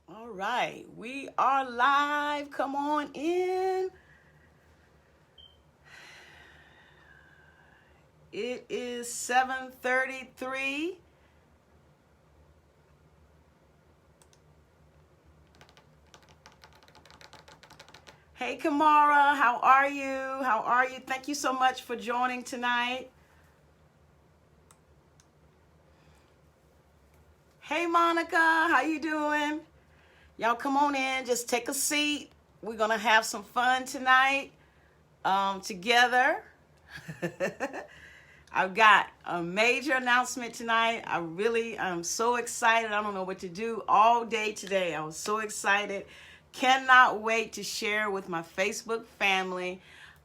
All right, we are live. Come on in. It is 7:33. Hey, Kamara, how are you? How are you? Thank you so much for joining tonight. Hey, Monica, how you doing? Y'all come on in, just take a seat. We're going to have some fun tonight together. I've got a major announcement tonight. I'm so excited. I don't know what to do all day today. I was so excited. Cannot wait to share with my Facebook family.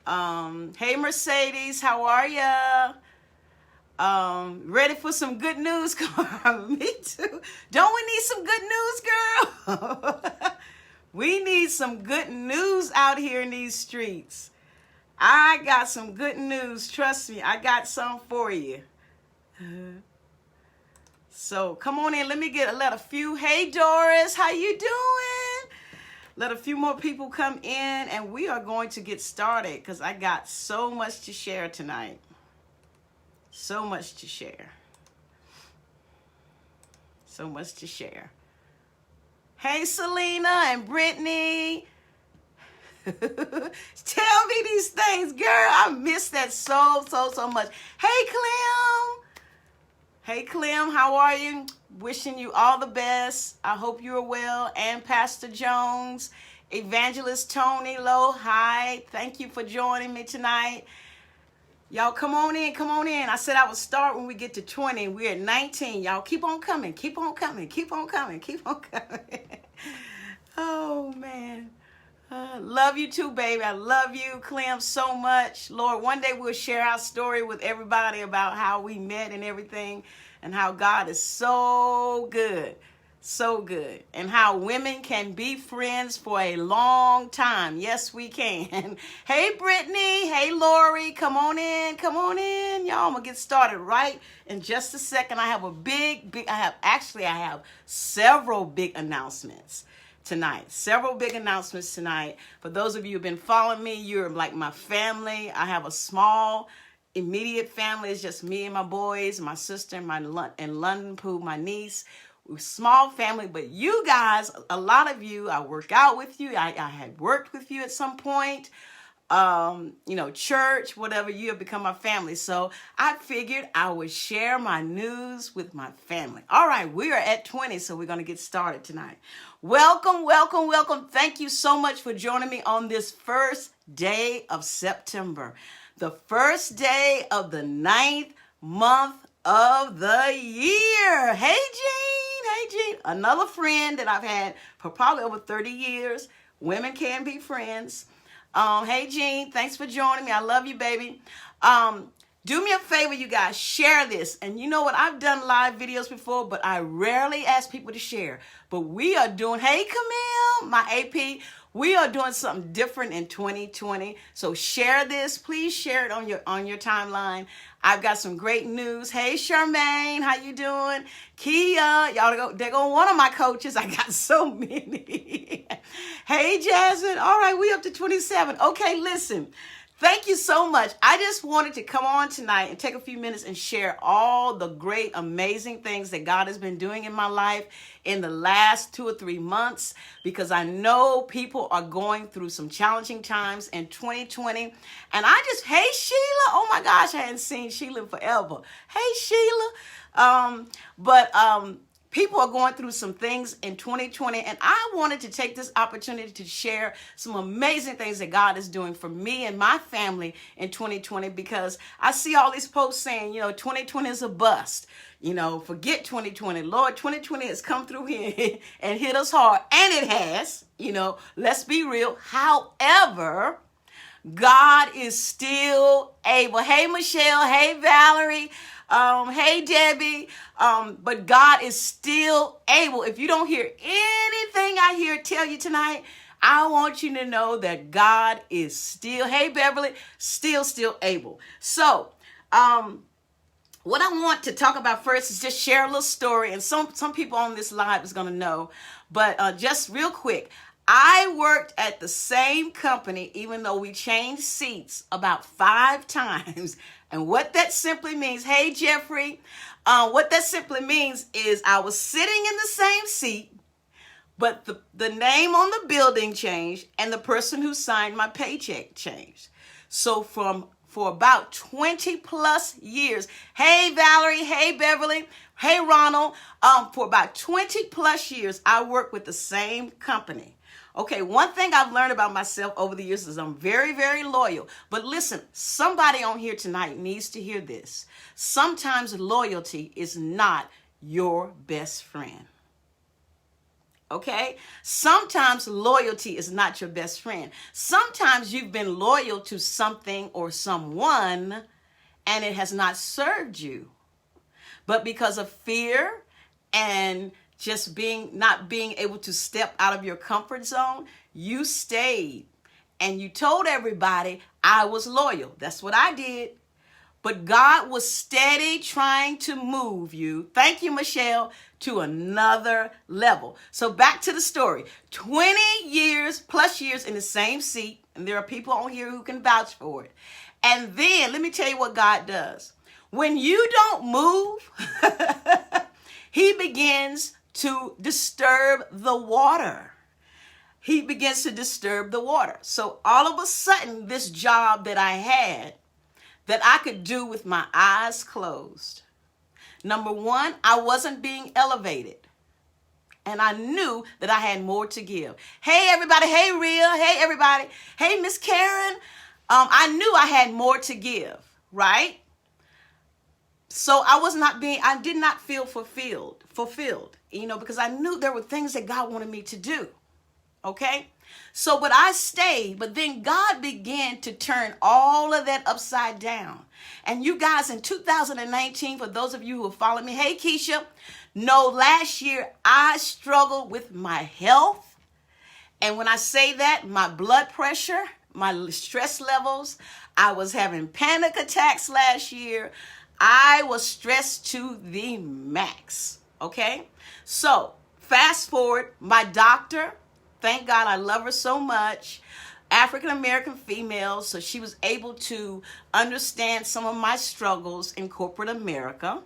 Hey, Mercedes, how are ya? Ready for some good news? Me too. Don't we need some good news, girl? We need some good news out here in these streets. I got some good news. Trust me, I got some for you. So come on in. Let a few. Hey, Doris, how you doing? Let a few more people come in, and we are going to get started because I got so much to share tonight. So much to share. So much to share. Hey, Selena and Brittany. Tell me these things, girl. I miss that so much. Hey, Clem. Hey, Clem, how are you? Wishing you all the best. I hope you are well. And Pastor Jones, Evangelist Tony Lowe, hi. Thank you for joining me tonight. Y'all come on in, come on in. I said I would start when we get to 20. We're at 19. Y'all keep on coming, keep on coming, keep on coming, keep on coming. Oh, man. Love you too, baby. I love you, Clem, so much. Lord, one day we'll share our story with everybody about how we met and everything, and how God is so good, and how women can be friends for a long time. Yes, we can. Hey, Brittany. Hey, Lori. Come on in. Come on in. Y'all, I'm going to get started right in just a second. I have I have several big announcements tonight. Several big announcements tonight. For those of you who've been following me, you're like my family. I have a small, immediate family. It's just me and my boys, my sister, and London Pooh, my niece. We're a small family, but you guys, a lot of you, I work out with you. I had worked with you at some point. Church, whatever, you have become my family. So I figured I would share my news with my family. All right, we are at 20, so we're going to get started tonight. Welcome, welcome, welcome. Thank you so much for joining me on this first day of September, the first day of the 9th month of the year. Hey, Jean, another friend that I've had for probably over 30 years. Women can be friends. Hey, Jean, thanks for joining me. I love you, baby. Do me a favor, you guys, share this. And you know what? I've done live videos before, but I rarely ask people to share. But we are doing, hey, Camille, my AP, we are doing something different in 2020. So share this. Please share it on your timeline. I've got some great news. Hey, Charmaine, how you doing? Kia, they're going one of my coaches. I got so many. Hey, Jasmine. All right, we up to 27. Okay, listen. Thank you so much. I just wanted to come on tonight and take a few minutes and share all the great, amazing things that God has been doing in my life in the last 2 or 3 months, because I know people are going through some challenging times in 2020. And hey, Sheila. Oh my gosh, I hadn't seen Sheila in forever. Hey, Sheila. People are going through some things in 2020, and I wanted to take this opportunity to share some amazing things that God is doing for me and my family in 2020, because I see all these posts saying, 2020 is a bust. Forget 2020. Lord, 2020 has come through here and hit us hard, and it has, let's be real. However, God is still able. Hey, Michelle. Hey, Valerie. Hey, Debbie. But God is still able. If you don't hear anything I tell you tonight, I want you to know that God is still, hey, Beverly, still able. So, what I want to talk about first is just share a little story, and some people on this live is going to know, but just real quick, I worked at the same company even though we changed seats about 5 times. And what that simply means, hey Jeffrey, what that simply means is I was sitting in the same seat, but the name on the building changed and the person who signed my paycheck changed. So for about 20 plus years. Hey, Valerie. Hey, Beverly. Hey, Ronald. For about 20 plus years, I worked with the same company. Okay, one thing I've learned about myself over the years is I'm very, very loyal. But listen, somebody on here tonight needs to hear this. Sometimes loyalty is not your best friend. Okay? Sometimes loyalty is not your best friend. Sometimes you've been loyal to something or someone and it has not served you. But because of fear and just not being able to step out of your comfort zone, you stayed and you told everybody I was loyal. That's what I did. But God was steady trying to move you, thank you, Michelle, to another level. So back to the story. 20 years plus years in the same seat, and there are people on here who can vouch for it. And then let me tell you what God does. When you don't move, he begins to disturb the water. He begins to disturb the water. So all of a sudden, this job that I had, that I could do with my eyes closed. Number one, I wasn't being elevated. And I knew that I had more to give. Hey, everybody. Hey, Rhea. Hey, everybody. Hey, Miss Karen. I knew I had more to give, right? So I did not feel fulfilled, because I knew there were things that God wanted me to do. Okay? So, but I stayed, but then God began to turn all of that upside down. And you guys, in 2019, for those of you who have followed me, hey, Keisha, no, last year I struggled with my health. And when I say that, my blood pressure, my stress levels, I was having panic attacks last year. I was stressed to the max. Okay? So, fast forward, my doctor, thank God, I love her so much. African-American female, so she was able to understand some of my struggles in corporate America.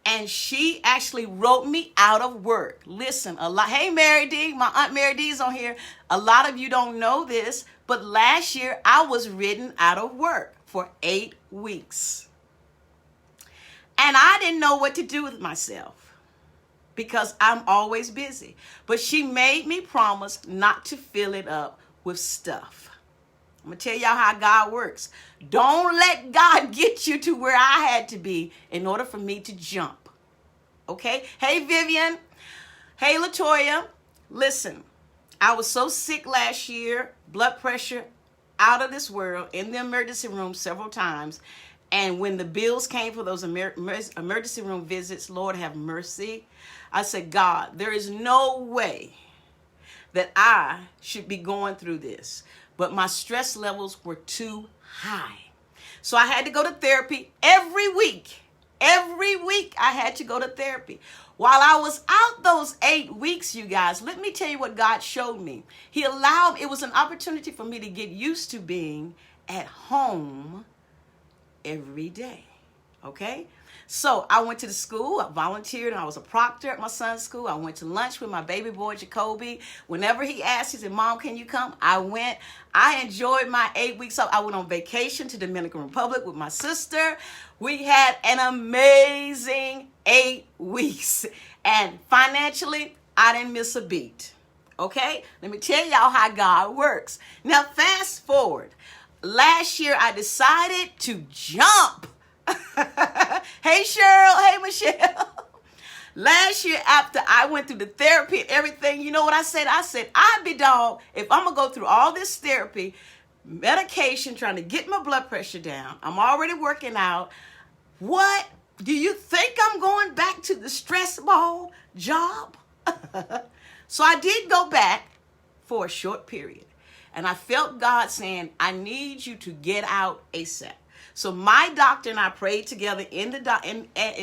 And she actually wrote me out of work. Listen, hey, Mary D, my Aunt Mary D is on here. A lot of you don't know this, but last year I was written out of work for 8 weeks. And I didn't know what to do with myself, because I'm always busy. But she made me promise not to fill it up with stuff. I'm going to tell y'all how God works. Don't let God get you to where I had to be in order for me to jump. Okay? Hey, Vivian. Hey, Latoya. Listen, I was so sick last year, blood pressure out of this world, in the emergency room several times. And when the bills came for those emergency room visits, Lord have mercy, I said, God, there is no way that I should be going through this. But my stress levels were too high. So I had to go to therapy every week. Every week I had to go to therapy. While I was out those 8 weeks, you guys, let me tell you what God showed me. It was an opportunity for me to get used to being at home every day. Okay? So I went to the school, I volunteered, and I was a proctor at my son's school. I went to lunch with my baby boy, Jacoby. Whenever he asked, he said, Mom, can you come? I went. I enjoyed my 8 weeks off. I went on vacation to Dominican Republic with my sister. We had an amazing 8 weeks. And financially, I didn't miss a beat. Okay? Let me tell y'all how God works. Now, fast forward. Last year, I decided to jump. Hey, Cheryl. Hey, Michelle. Last year, after I went through the therapy and everything, you know what I said? I said, I'd be dog if I'm going to go through all this therapy, medication, trying to get my blood pressure down. I'm already working out. What? Do you think I'm going back to the stress ball job? So I did go back for a short period. And I felt God saying, I need you to get out ASAP. So my doctor and I prayed together in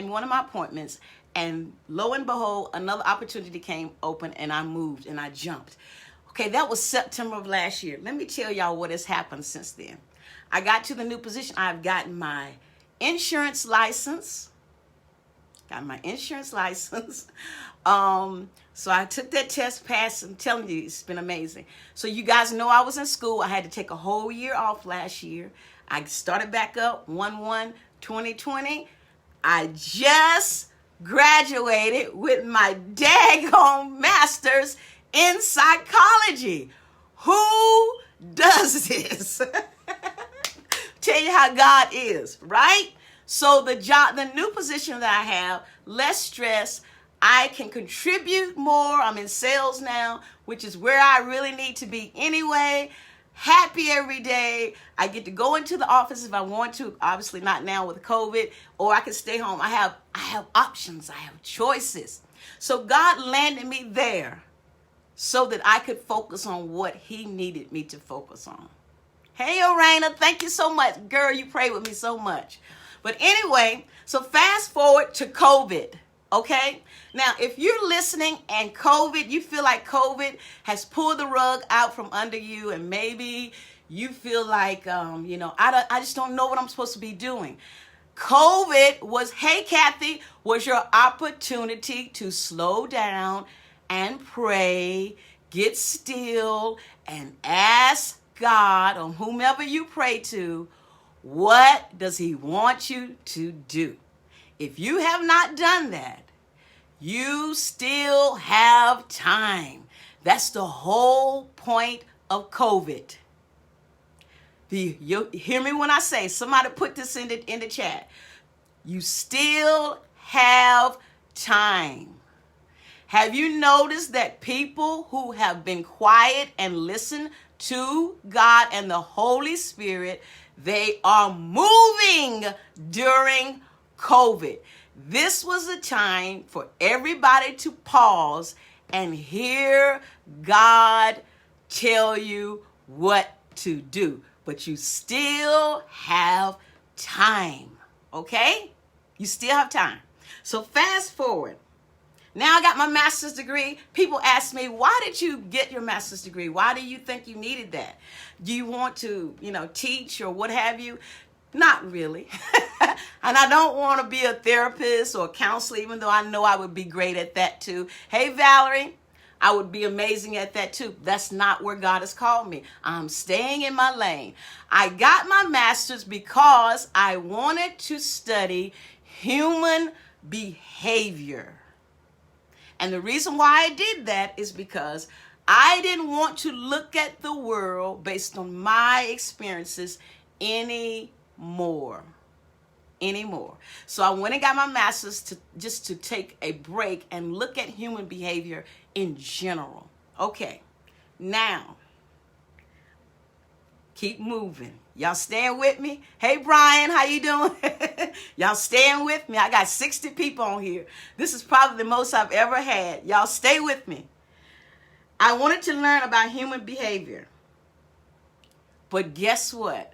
one of my appointments, and lo and behold, another opportunity came open, and I moved and I jumped. Okay, that was September of last year. Let me tell y'all what has happened since then. I got to the new position. I've gotten my insurance license. So I took that test, passed. I'm telling you, it's been amazing. So you guys know I was in school. I had to take a whole year off last year. I started back up 1/1/2020. I just graduated with my daggone master's in psychology. Who does this? Tell you how God is, right? So the new position that I have, less stress. I can contribute more. I'm in sales now, which is where I really need to be anyway. Happy every day. I get to go into the office if I want to, obviously not now with COVID, or I can stay home. I have options. I have choices. So God landed me there so that I could focus on what he needed me to focus on. Hey, Orena, thank you so much. Girl, you pray with me so much. But anyway, so fast forward to COVID, okay? Now, if you're listening and COVID, you feel like COVID has pulled the rug out from under you, and maybe you feel like, I just don't know what I'm supposed to be doing. COVID was, hey, Kathy, was your opportunity to slow down and pray, get still, and ask God, or whomever you pray to, what does he want you to do? If you have not done that, you still have time. That's the whole point of COVID. You hear me when I say, somebody put this in the chat. You still have time. Have you noticed that people who have been quiet and listened to God and the Holy Spirit, they are moving during COVID? This was a time for everybody to pause and hear God tell you what to do. But you still have time, okay? You still have time. So fast forward. Now I got my master's degree. People ask me, why did you get your master's degree? Why do you think you needed that? Do you want to, teach or what have you? Not really. And I don't want to be a therapist or a counselor, even though I know I would be great at that too. Hey, Valerie, I would be amazing at that too. That's not where God has called me. I'm staying in my lane. I got my master's because I wanted to study human behavior. And the reason why I did that is because I didn't want to look at the world based on my experiences anymore. So I went and got my master's to take a break and look at human behavior in general. Okay, now, keep moving. Y'all staying with me? Hey, Brian, how you doing? Y'all staying with me? I got 60 people on here. This is probably the most I've ever had. Y'all stay with me. I wanted to learn about human behavior. But guess what?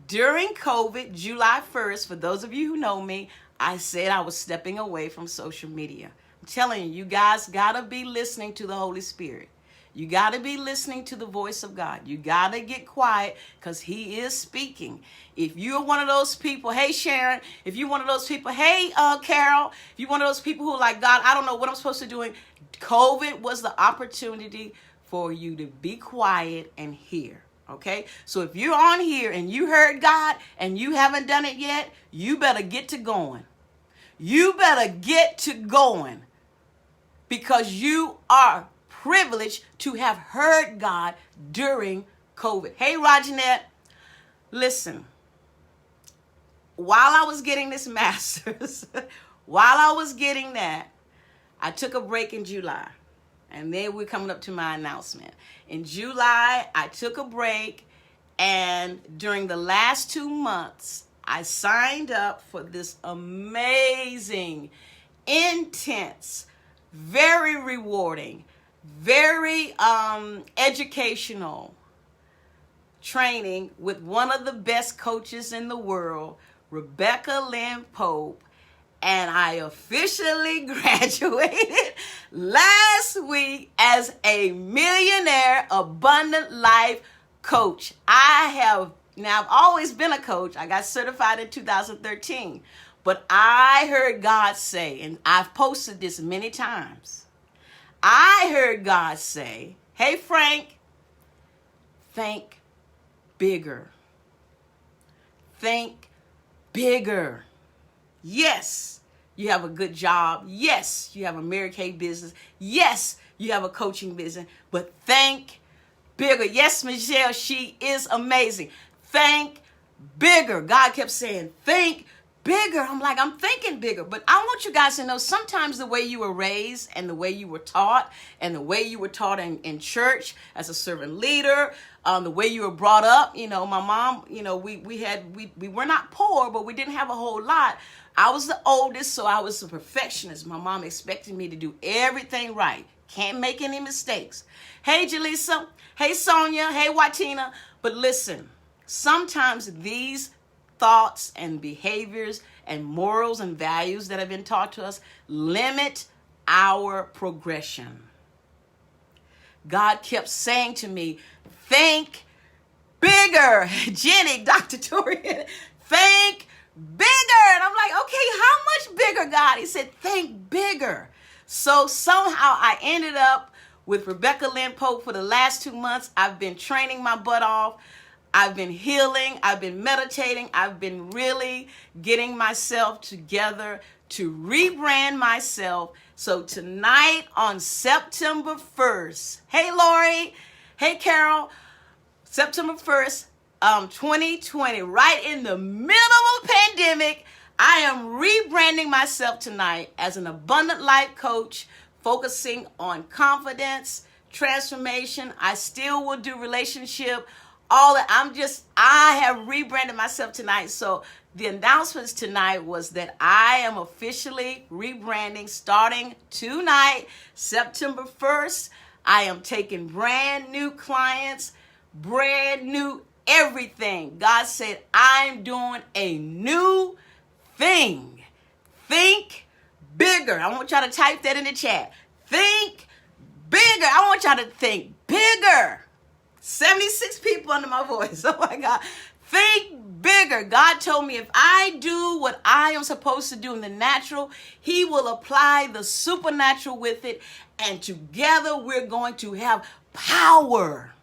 During COVID, July 1st, for those of you who know me, I said I was stepping away from social media. I'm telling you, you guys got to be listening to the Holy Spirit. You got to be listening to the voice of God. You got to get quiet because he is speaking. If you're one of those people, hey, Sharon, if you're one of those people, hey, Carol, if you're one of those people who are like, God, I don't know what I'm supposed to do. COVID was the opportunity for you to be quiet and hear. Okay, so if you're on here and you heard God and you haven't done it yet, you better get to going. You better get to going because you are privileged to have heard God during COVID. Hey, Roginette, listen, while I was getting this master's, while I was getting that, I took a break in July. And then we're coming up to my announcement. In July, I took a break, and during the last 2 months, I signed up for this amazing, intense, very rewarding, very educational training with one of the best coaches in the world, Rebecca Lynn Pope, and I officially graduated last week as a millionaire abundant life coach. I've always been a coach. I got certified in 2013. But I heard God say, and I've posted this many times, I heard God say, hey, Frank, think bigger. Think bigger. Yes, you have a good job. Yes, you have a Mary Kay business. Yes, you have a coaching business. But think bigger. Yes, Michelle, she is amazing. Think bigger. God kept saying, think bigger. I'm like, I'm thinking bigger. But I want you guys to know sometimes the way you were raised and the way you were taught and the way you were taught in church as a servant leader, the way you were brought up, my mom, we were not poor, but we didn't have a whole lot. I was the oldest, so I was a perfectionist. My mom expected me to do everything right. Can't make any mistakes. Hey, Jaleesa. Hey, Sonia. Hey, Watina. But listen, sometimes these thoughts and behaviors and morals and values that have been taught to us limit our progression. God kept saying to me, think bigger. Jenny, Dr. Torian, think bigger. And I'm like, okay, how much bigger, God? He said, think bigger. So somehow I ended up with Rebecca Lynn Pope for the last 2 months. I've been training my butt off. I've been healing. I've been meditating. I've been really getting myself together to rebrand myself. So tonight on September 1st, hey, Lori, hey, Carol, September 1st, 2020, right in the middle of a pandemic, I am rebranding myself tonight as an abundant life coach, focusing on confidence, transformation. I still will do relationship, all that. I have rebranded myself tonight. So the announcements tonight was that I am officially rebranding starting tonight, September 1st. I am taking brand new clients, brand new everything. God said, I'm doing a new thing. Think bigger. I want y'all to type that in the chat. Think bigger. I want y'all to think bigger. 76 people under my voice. Oh my God. Think bigger. God told me if I do what I am supposed to do in the natural, He will apply the supernatural with it. And together we're going to have power.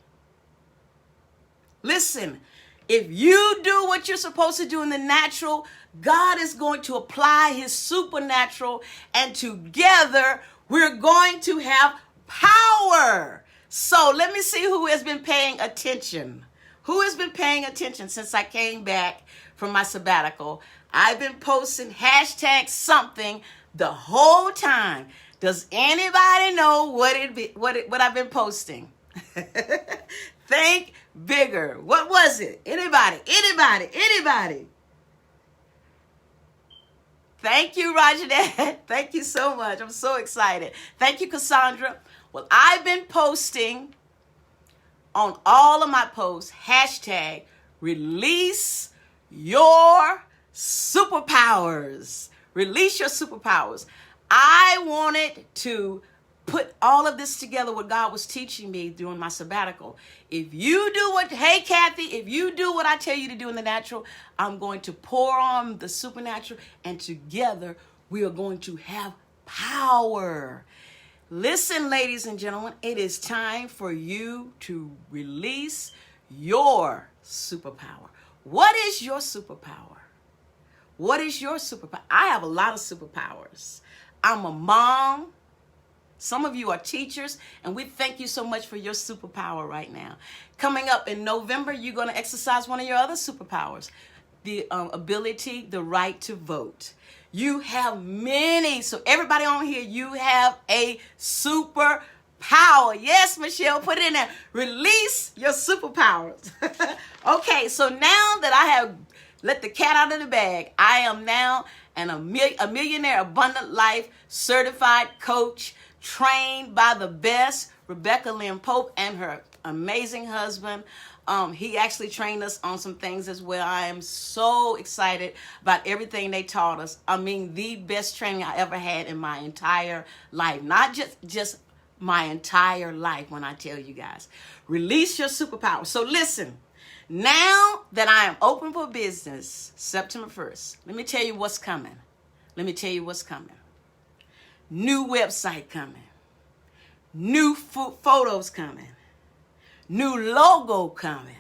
Listen, if you do what you're supposed to do in the natural, God is going to apply His supernatural, and together we're going to have power. So let me see who has been paying attention. Who has been paying attention since I came back from my sabbatical? I've been posting hashtag something the whole time. Does anybody know what I've been posting? Think bigger. What was it? Anybody? Thank you, Roger Dad. Thank you so much. I'm so excited. Thank you, Cassandra. Well, I've been posting on all of my posts, hashtag release your superpowers. Release your superpowers. I wanted to put all of this together, what God was teaching me during my sabbatical. If you do hey Kathy, if you do what I tell you to do in the natural, I'm going to pour on the supernatural, and together we are going to have power. Listen, ladies and gentlemen, it is time for you to release your superpower. What is your superpower? What is your superpower? I have a lot of superpowers. I'm a mom. Some of you are teachers, and we thank you so much for your superpower right now. Coming up in November, you're going to exercise one of your other superpowers, the ability, the right to vote. You have many. So everybody on here, you have a superpower. Yes, Michelle, put it in there. Release your superpowers. Okay, so now that I have let the cat out of the bag, I am now a millionaire abundant life certified coach, trained by the best, Rebecca Lynn Pope and her amazing husband. He actually trained us on some things as well. I am so excited about everything they taught us. I mean, the best training I ever had in my entire life. Not just my entire life when I tell you guys. Release your superpower. So listen, now that I am open for business, September 1st, let me tell you what's coming. Let me tell you what's coming. New website coming. New photos coming. New logo coming.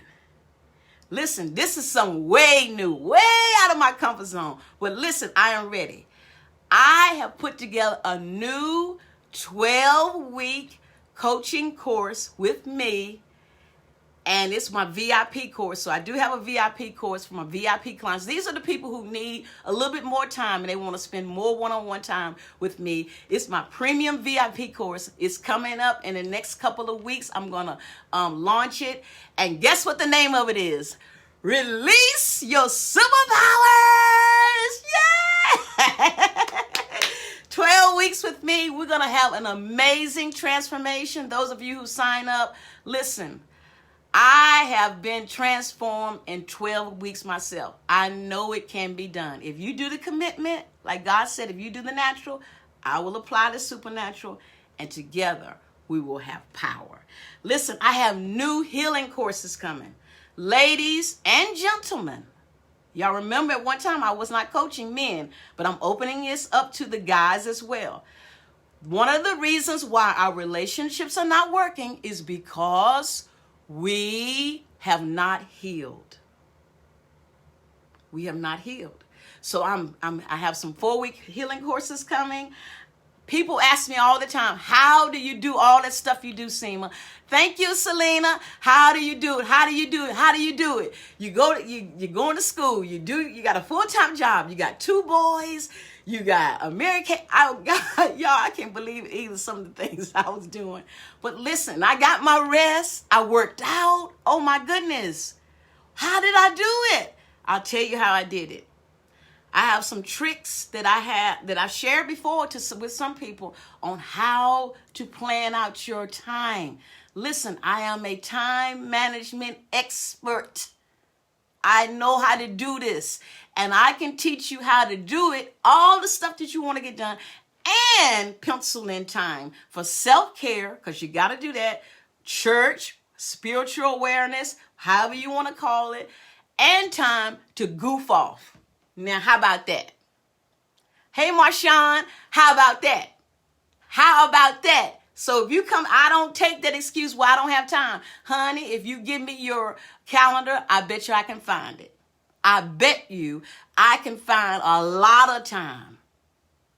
Listen, this is some way new, way out of my comfort zone. But listen, I am ready. I have put together a new 12-week coaching course with me, and it's my VIP course. So I do have a VIP course for my VIP clients. These are the people who need a little bit more time and they want to spend more one-on-one time with me. It's my premium VIP course. It's coming up in the next couple of weeks. I'm going to launch it. And guess what the name of it is? Release Your Superpowers! Yeah! 12 weeks with me. We're going to have an amazing transformation. Those of you who sign up, listen. I have been transformed in 12 weeks myself. I know it can be done. If you do the commitment, like God said, if you do the natural, I will apply the supernatural, and together we will have power. Listen, I have new healing courses coming. Ladies and gentlemen, y'all remember at one time I was not coaching men, but I'm opening this up to the guys as well. One of the reasons why our relationships are not working is because we have not healed. We have not healed. So I have some 4-week healing courses coming. People ask me all the time, how do you do all that stuff you do, Sima? Thank you, Selena. How do you do it? How do you do it? How do you do it? You're going to school. You got a full-time job. You got 2 boys. You got American. Oh God, y'all, I can't believe either some of the things I was doing. But listen, I got my rest. I worked out. Oh my goodness. How did I do it? I'll tell you how I did it. I have some tricks that I've shared before with some people on how to plan out your time. Listen, I am a time management expert. I know how to do this, and I can teach you how to do it, all the stuff that you want to get done, and pencil in time for self-care, because you got to do that, church, spiritual awareness, however you want to call it, and time to goof off. Now, how about that? Hey, Marshawn, how about that? How about that? So if you come, I don't take that excuse why I don't have time. Honey, if you give me your calendar, I bet you I can find it. I bet you I can find a lot of time.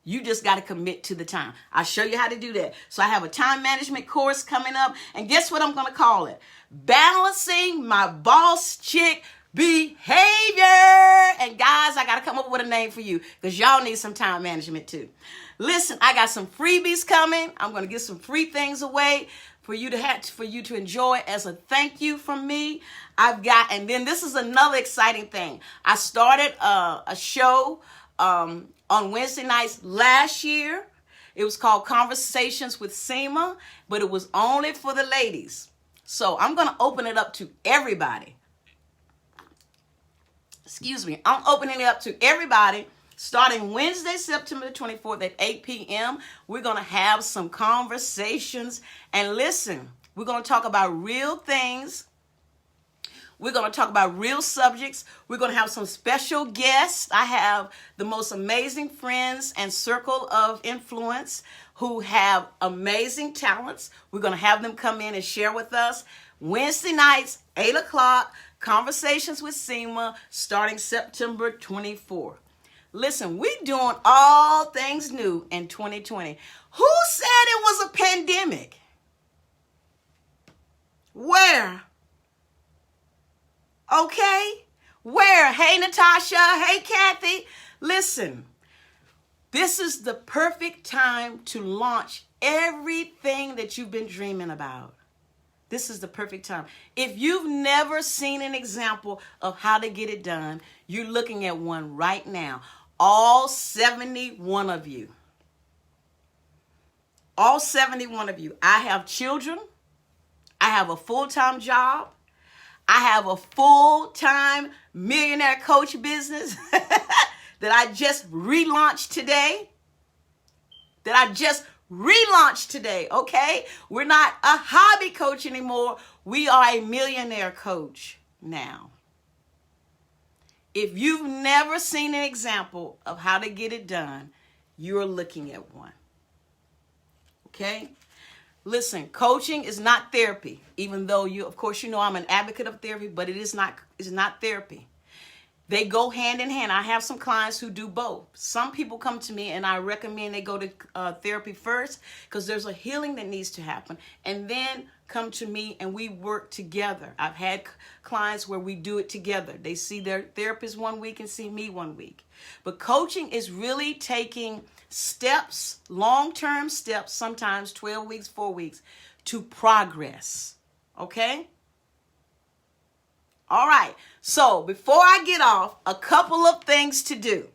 You just got to commit to the time. I'll show you how to do that. So I have a time management course coming up. And guess what I'm going to call it? Balancing My Boss Chick Behavior. And guys, I got to come up with a name for you because y'all need some time management too. Listen, I got some freebies coming. I'm going to give some free things away for you to enjoy as a thank you from me. And then this is another exciting thing. I started a show on Wednesday nights last year. It was called Conversations with Sima, but it was only for the ladies. So I'm going to open it up to everybody. Excuse me. I'm opening it up to everybody. Starting Wednesday, September 24th at 8 p.m., we're going to have some conversations. And listen, we're going to talk about real things. We're going to talk about real subjects. We're going to have some special guests. I have the most amazing friends and circle of influence who have amazing talents. We're going to have them come in and share with us. Wednesday nights, 8 o'clock, Conversations with Sima, starting September 24th. Listen, we're doing all things new in 2020. Who said it was a pandemic? Where? Okay? Where? Hey, Natasha. Hey, Kathy. Listen, this is the perfect time to launch everything that you've been dreaming about. This is the perfect time. If you've never seen an example of how to get it done, you're looking at one right now. All 71 of you. all 71 of you. I have children. I have a full-time job. I have a full-time millionaire coach business that I just relaunched today. Okay? We're not a hobby coach anymore. We are a millionaire coach now. If you've never seen an example of how to get it done, you're looking at one. Okay? Listen, coaching is not therapy, even though of course, I'm an advocate of therapy, but it's not therapy. They go hand in hand. I have some clients who do both. Some people come to me and I recommend they go to therapy first because there's a healing that needs to happen, and then come to me and we work together. I've had clients where we do it together. They see their therapist one week and see me one week. But coaching is really taking steps, long-term steps, sometimes 12 weeks, 4 weeks, to progress. Okay? All right. So before I get off, a couple of things to do.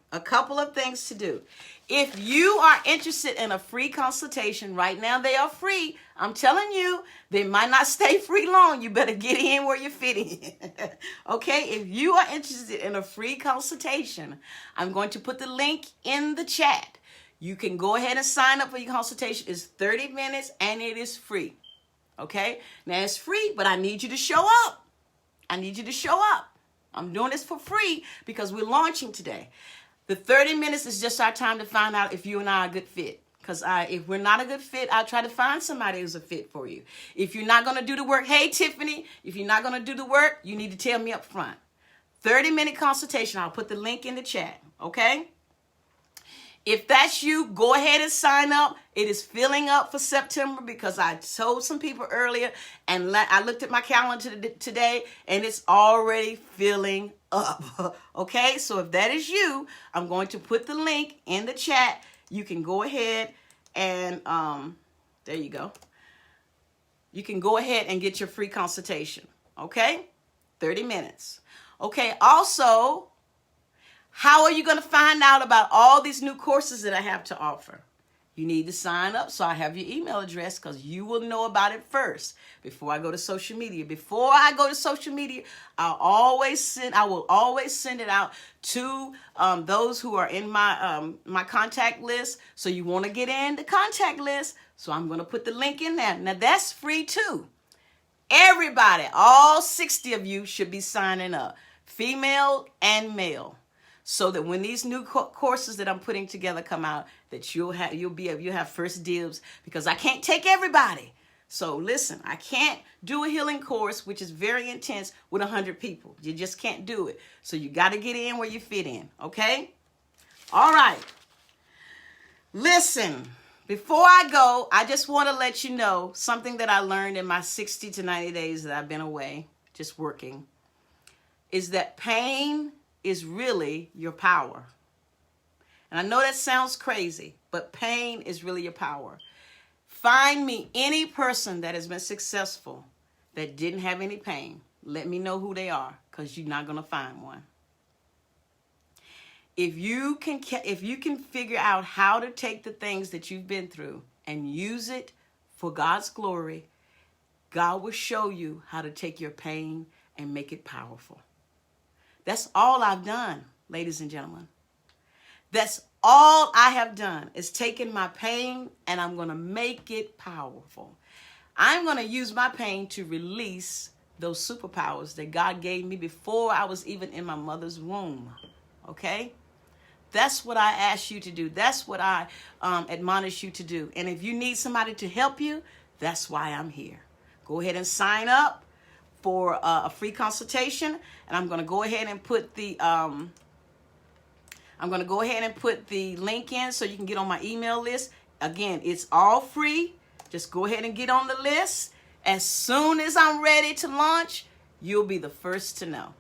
If you are interested in a free consultation, right now they are free. I'm telling you, they might not stay free long. You better get in where you fit in. Okay? If you are interested in a free consultation, I'm going to put the link in the chat. You can go ahead and sign up for your consultation. It's 30 minutes and it is free. Okay? Now it's free, but I need you to show up. I'm doing this for free because we're launching today. The 30 minutes is just our time to find out if you and I are a good fit. Because if we're not a good fit, I'll try to find somebody who's a fit for you. If you're not going to do the work, hey, Tiffany, if you're not going to do the work, you need to tell me up front. 30-minute consultation. I'll put the link in the chat. Okay? If that's you, go ahead and sign up. It is filling up for September because I told some people earlier, and I looked at my calendar today, and it's already filling up. Okay, so if that is you, I'm going to put the link in the chat. You can go ahead and, there you go. You can go ahead and get your free consultation. Okay, 30 minutes. Okay, also, how are you going to find out about all these new courses that I have to offer? You need to sign up, so I have your email address because you will know about it first before I go to social media. Before I go to social media, I will always send it out to those who are in my contact list. So you want to get in the contact list, so I'm going to put the link in there. Now that's free too. Everybody, all 60 of you should be signing up, female and male. So that when these new courses that I'm putting together come out, that you'll have first dibs, because I can't take everybody. So listen, I can't do a healing course, which is very intense, with 100 people. You just can't do it. So you got to get in where you fit in. Okay? All right. Listen, before I go, I just want to let you know something that I learned in my 60 to 90 days that I've been away, just working, is that pain is really your power. And I know that sounds crazy, but pain is really your power. Find me any person that has been successful that didn't have any pain. Let me know who they are, because you're not going to find one. If you can figure out how to take the things that you've been through and use it for God's glory, God will show you how to take your pain and make it powerful. That's all I've done, ladies and gentlemen. That's all I have done is taken my pain and I'm going to make it powerful. I'm going to use my pain to release those superpowers that God gave me before I was even in my mother's womb. Okay? That's what I ask you to do. That's what I admonish you to do. And if you need somebody to help you, that's why I'm here. Go ahead and sign up for a free consultation, and I'm going to go ahead and put the link in so you can get on my email list. Again, it's all free. Just go ahead and get on the list. As soon as I'm ready to launch, you'll be the first to know.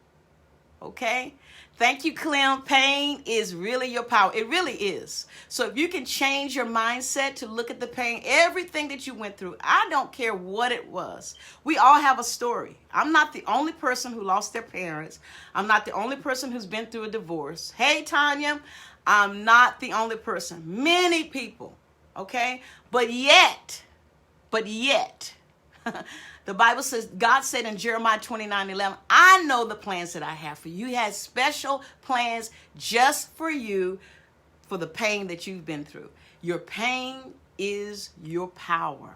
Okay? Thank you, Clem. Pain is really your power. It really is. So if you can change your mindset to look at the pain, everything that you went through, I don't care what it was. We all have a story. I'm not the only person who lost their parents. I'm not the only person who's been through a divorce. Hey, Tanya, I'm not the only person. Many people Okay? But yet, the Bible says, God said in Jeremiah 29:11, I know the plans that I have for you. He has special plans just for you, for the pain that you've been through. Your pain is your power.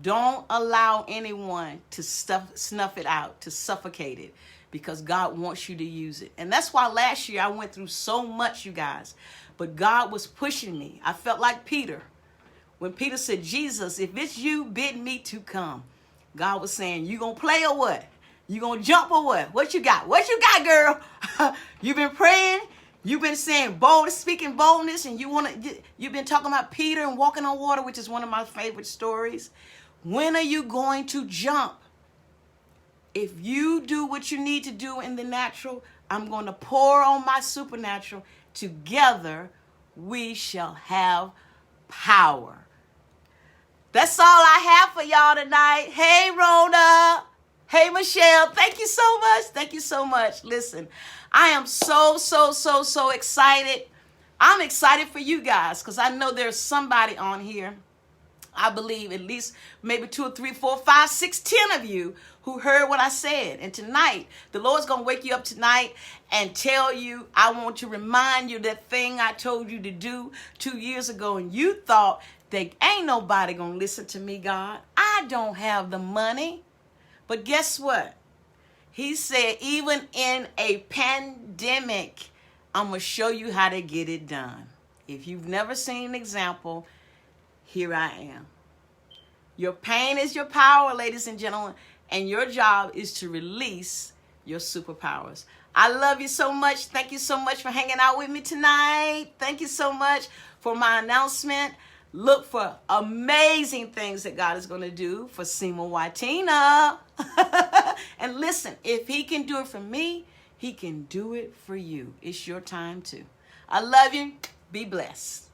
Don't allow anyone to snuff it out, to suffocate it, because God wants you to use it. And that's why last year I went through so much, you guys. But God was pushing me. I felt like Peter. When Peter said, Jesus, if it's you, bid me to come. God was saying, you gonna play or what? You gonna jump or what? What you got? What you got, girl? You've been praying. You've been saying bold, speaking boldness, and you've been talking about Peter and walking on water, which is one of my favorite stories. When are you going to jump? If you do what you need to do in the natural, I'm going to pour on my supernatural. Together, we shall have power. That's all I have for y'all tonight. Hey, Rhoda. Hey, Michelle. Thank you so much. Thank you so much. Listen, I am so excited. I'm excited for you guys because I know there's somebody on here. I believe at least maybe 2 or 3, 4, 5, 6, 10 of you who heard what I said. And tonight, the Lord's going to wake you up tonight and tell you, I want to remind you that thing I told you to do 2 years ago. And you thought, that ain't nobody going to listen to me, God. I don't have the money. But guess what? He said, even in a pandemic, I'm going to show you how to get it done. If you've never seen an example, here I am. Your pain is your power, ladies and gentlemen, and your job is to release your superpowers. I love you so much. Thank you so much for hanging out with me tonight. Thank you so much for my announcement. Look for amazing things that God is going to do for Sima Watina. And listen, if he can do it for me, he can do it for you. It's your time too. I love you. Be blessed.